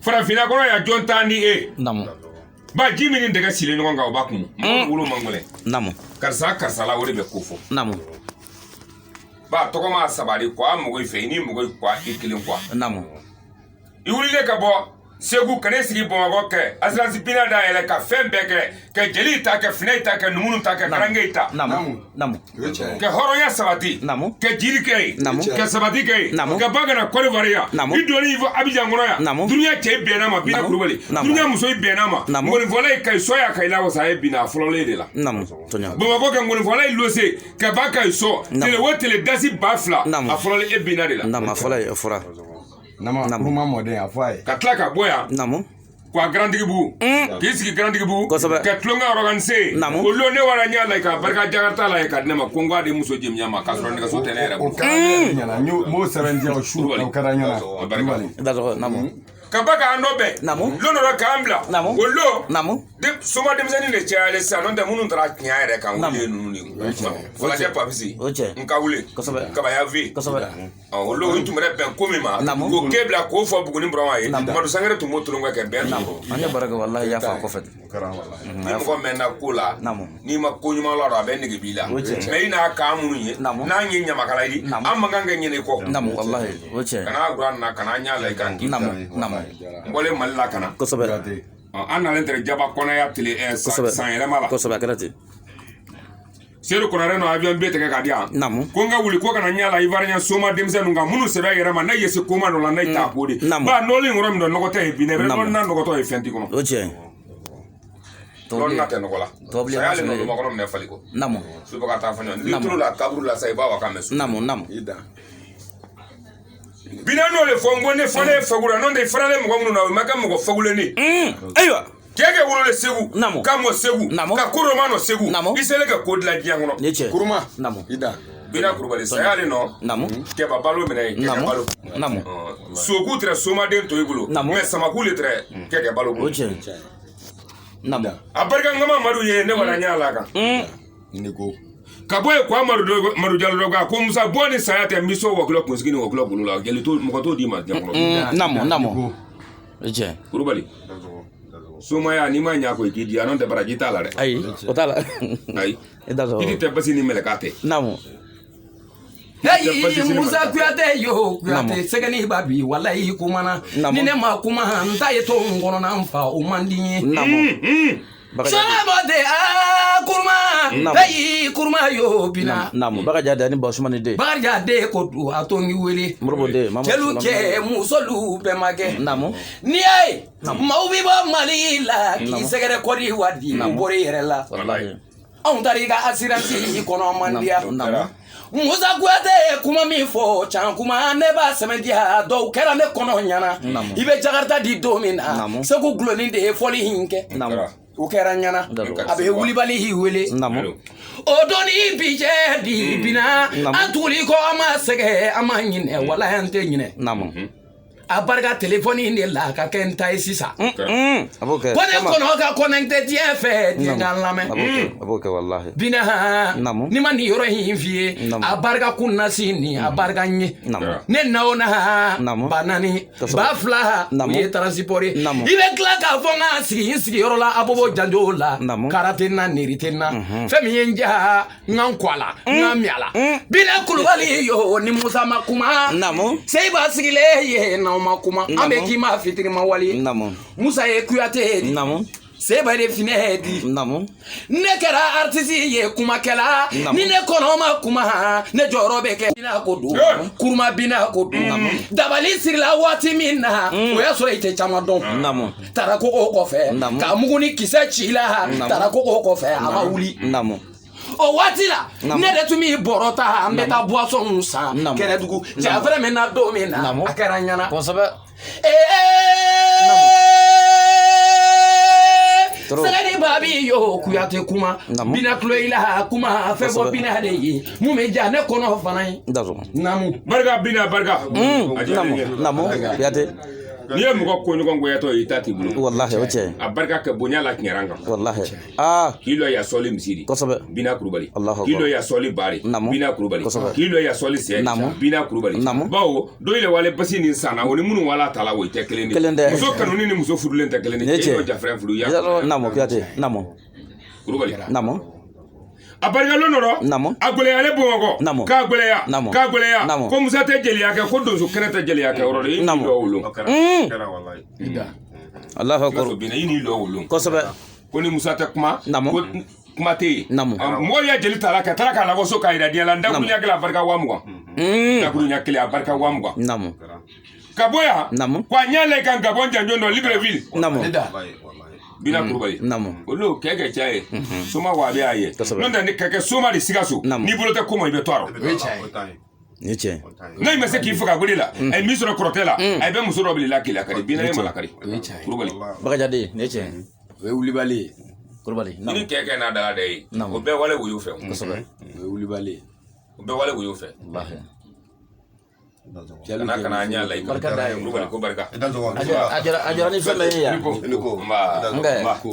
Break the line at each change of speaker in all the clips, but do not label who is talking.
farafina kono ya John Tandi e
namu
ba jimi ni daga sile no nga obakum wulu mangole
namu
karsa la wori be kofo
namu
ba to ko ma sabari kwa mugo ife ni mugo kwa ikilin kwa
namu
iwulile ka bo segu kane sigi Bamako ke asransi pina da ele ka fembeke ke jeli ta ke fine ta ke numunu ta ke karange ta
namu
ke horoya sabati
namu
ke jiri ke
namu
ke sabati ke
namu
ke bagana kolivaria idoni ivo Abidjan ngono ya dunya che bena ma bina kurubali dunya muso bena ma ngoni volay kay soya kay lawo sa bina folole de la
namu tonya
Bamako ke ngoni volay lose ke baka so tele wotele dasi bafla a folole e bina de la
namu folay fora
nama kuma modern afai
katla ka boya
namu
kwa grandigi bu kisi grandigi bu ka tlonga organise
namu
lo ne wara nya la ka barka jakarta la ka dnema ko ngwa de muso jim nyama ka soro ne ka so tenere bu
nyana mo 7 dia o shuru o kada nyana
dazo namu
kabaka anobe
namu
lono ra kambla
namu
wollo
namu
de soma de mzani ne chale sa non de munu tra nya ere kan wule nunu ni wala ja papisi nka wule ka ba ya vi wollo intu mere ben komima ko kebla ko fo bugu ni brawa yi madu sangere to motoro ngwa ke ben
anya baraka wallahi ya fa ko fet
karam wallahi
ni ko mena kula ni ma ko nyuma la ben ngi bila me ina ka munu yi na nyi nyama kala yi amma nganga nyene ko
namu wallahi woche
kana gura na kana nya la kan
namu
ngole malla kana
ko sobe
anna lentere jaba kona ya tele san yele mala
ko sobe karati
seru kona reno avion bete ka dia
namu
ko nga wuli ko kana nyala ivarnya soma demse nunga munu sebe yere ma na yesi koma no la na ita podi ba no li ngoro mi do nogote e bine no na nogoto e fenti kono
oche
to na te nogola
to bli
ya le no ma kono ne faliko
namu
su baka ta fanyo ni tulu la kabru la sai ba wa kamesu
namu
ida
binano le fongo ne fone fagura non de frale mo ngunu na maka mo fagule ni
aywa
kege wuro le segu kamo segu ka kuroma no segu isele ka kodla diangono
kuruma
namu
ida
bina kurubali sayale no
namu
ke babalo mena ke balo
namu
soku tre soma den to igulu mais sama kule tre ke balo
oche namu
abarka ngama madu ye ne wala nyala ka
ndiko
kaboy kwa maru jalo ga ko musa boni sayate miso wo klo kunskini wo klo bulula geli to mo to di ma jangono
namu oche
kurubali soma ya ni ma nya ko ikidi anon de barajita la re
ai otala
ai
edazo
idi te basi ni melekate
namu
hey musa kuyate yo kuyate segani babi wallahi kumana ni ne ma kuma nta yeto ngono na mfa o mandinye
namu
Shamade kurma hey kurma yo bina
namu baka jada ni bosumani de
baka jade ko du atongi wele
murbo de mama
kelu ke musolu be make
namu
ni ay mawbi ba malila ki segere ko di wadi bori yerela
wallahi
on tariga assurance kono mandia
namu
musa kwate kuma mi fo chan kuma ne ba semendia do kera ne kono nyana ibe jakarta di domina se ko gloni de foli hinke
namu
o kera nyana abe wuli bali hi wele
namu
o doni bije di bina atuli ko ama sege ama nyine wala hante nyine
namu
abarga telefoni ne la ka kenta isisa
abuke
kone kono ka connecte tie fe die ngalame
abuke wallahi
bina ni mani yoro hinfie abarga kunna sini abarga nye ne naona banani bafla ye transport ibe klaka fonga sigi yoro la abobo janjola karatena niritena femi yenja ngankwala ngamiala bina kulubali yo ni musa makuma sei basigile ye na makuma ambe kima fitiri mawali musa ye kuyate seba de finedi nekera artiste ye kuma kala ni ne kono ma kuma ne jorobe ke bina ko do kurma bina ko do dabali sirla wati minna o ya so ite chamadon tara ko ko fe ka muguni kisa chila tara ko ko fe ama wuli o watila ne de tumi borota ambeta boisson sa kere dugu ja vraiment na domina akara nyana Sagani babi yo kuyate kuma bina kloila kuma febo bina de yi mumeja ne kono fanai
dazo
namu barga bina barga
namu kuyate
Ni ye mɔgɔ ko ɲɔgɔn goyatɔ i ta t'i bolo.
Wallahi o cɛ.
A barika kɛ bonya la tiɲɛran kan.
Wallahi. Ah.
Kilo ya sɔli misiri.
Kosɛbɛ.
Bina Kulubali.
Allahu akbar.
Kilo ya sɔli bari. Bina Kulubali.
Kosɛbɛ.
Kilo ya sɔli sɛ. Bina Kulubali. Bawo do ile wale basi ni sana o ni minnu wala tala o tɛ kelen de. Muso kanuni ni muso furulen tɛ kelen de. E y'o jafrɛn furu ya.
Namo Kuyate. Namo.
Kulubali.
Namo.
A barika lɔnɔrɔ.
Namo.
A gwɛlɛyalen Bamakɔ.
Namo.
K'a gwɛlɛya.
Namo.
K'a gwɛlɛya.
Namo.
Ko Musa tɛ jeliya kɛ ko donso kɛnɛ tɛ jeliya kɛ yɔrɔ de. I ni lɔ wolo.
Allahu akbar.
I ni lɔ wolo.
Kosɛbɛ.
Ko ni Musa tɛ kuma.
Namo.
Ko kuma tɛ yen.
Namo.
Mɔgɔ ya jeli ta la ka taara k'a labɔ so k'a yira diɲɛ la. Dakuruɲa kelen a barika 20,000. Dakuruɲa kelen a barika 20,000.
Namo.
Ka bɔ yan.
Namo.
Ko a ɲɛ la i kan Gabɔn janjon dɔ Libreville.
Namo.
Bina Kulubali.
Namo.
Olu kɛ kɛ cɛ ye. Soma wa a bɛ y'a ye. N'o tɛ ni ka kɛ Soma de Sikaso. N'i bolo tɛ ko ma i bɛ to a rɔ.
Ni cɛ.
N'a ma se k'i faga goli la. A ye min sɔrɔ kɔrɔtɛ la. A ye bɛ muso dɔ bila Keleya kari. Bina ye Malakari. Kulubali.
Bakarijan ni cɛ.
O ye wulibali ye.
Kulubali.
Ni kɛ n'a dala dɛ ye. O bɛɛ wale woyo fɛ.
Kosɛbɛ.
O ye wulibali ye.
O bɛɛ wale woyo fɛ.
Wallahi.
Kana kana ɲa la i
barika da ye.
Kulubali ko barika.
A jara ni fɛn bɛɛ ye yan. Nka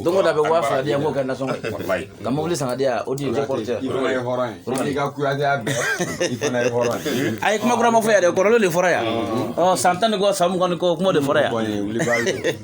don o don a bɛ 2000 di yan k'o kɛ nasɔngɔ ye. Ka mobili san ka di yan o de ye porteur.
I fana ye hɔrɔn ye. I ka kuyatɛya bɛɛ i fana ye hɔrɔn ye.
A ye kuma kura ma fɔ yan dɛ kɔrɔlen de fɔra yan. San 10 ni kɔ san 20 ni kɔ kuma de fɔra yan.